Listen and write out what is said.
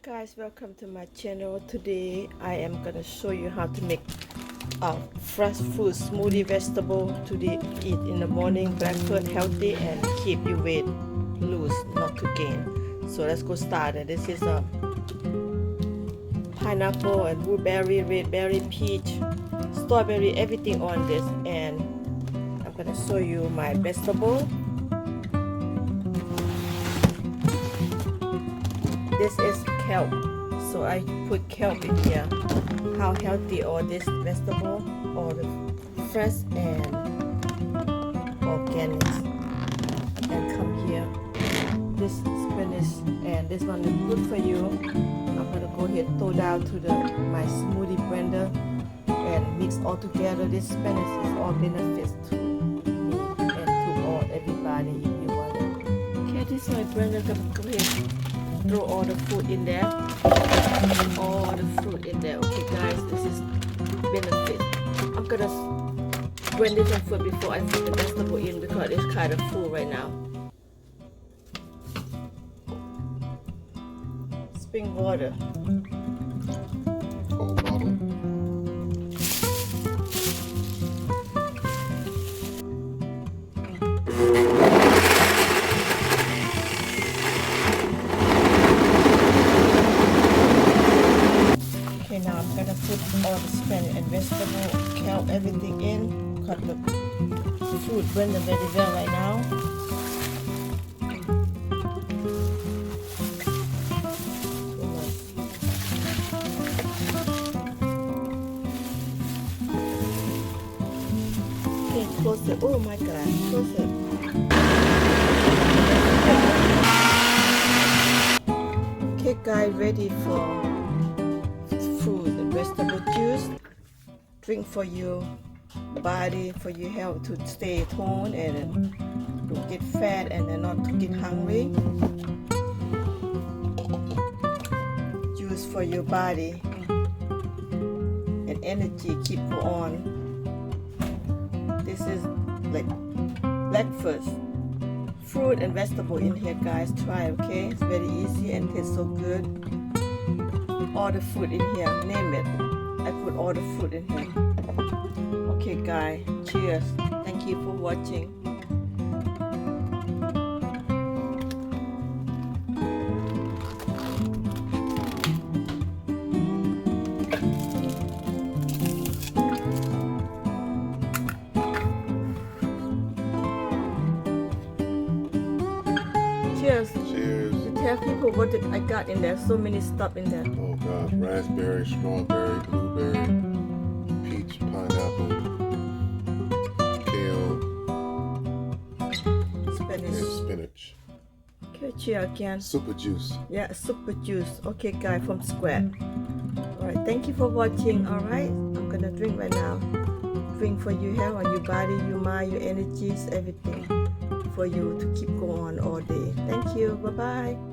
Guys, welcome to my channel. Today I am gonna show you how to make a fresh fruit smoothie vegetable to eat in the morning breakfast, healthy and keep your weight loose, not to gain. So let's go start. This is a pineapple and blueberry, red berry, peach, strawberry, everything on this, and I'm gonna show you my vegetable. This is kelp, so I put kelp in here. How healthy all this vegetable, all the fresh and organic. And come here, this spinach and this one is good for you. I'm gonna go ahead throw down to my smoothie blender and mix all together. This spinach is all benefits to me and to all everybody if you want it. Okay, this my blender. Go ahead. Throw all the food in there. All the fruit in there. Okay guys, this is benefit. I'm gonna blend this one food before I put the vegetable in because it's kind of full right now. Spring water. Cold bottle. Okay, now I'm gonna put all the spinach and vegetable, kelp, everything in. Cut the fruit blender very well right now. Okay, close it. Oh my god, close it. Okay guys, ready for fruit and vegetable juice. Drink for your body, for your health, to stay toned and to get fat and not to get hungry. Juice for your body and energy, keep you on. This is like breakfast. Fruit and vegetable in here guys, try, okay? It's very easy and tastes so good. All the fruit in here, name it. I put all the fruit in here. Okay guys, cheers. Thank you for watching. Cheers. Cheers. To tell people what I got in there. So many stuff in there. Oh gosh, raspberry, strawberry, blueberry, peach, pineapple, kale, Spinach. and spinach. Okay, cheers again. Super juice. Yeah, super juice. Okay guys, from Square. Alright, thank you for watching. Alright, I'm gonna drink right now. Drink for your health and your body, your mind, your energies, everything for you to keep going all day. Thank you. Bye bye.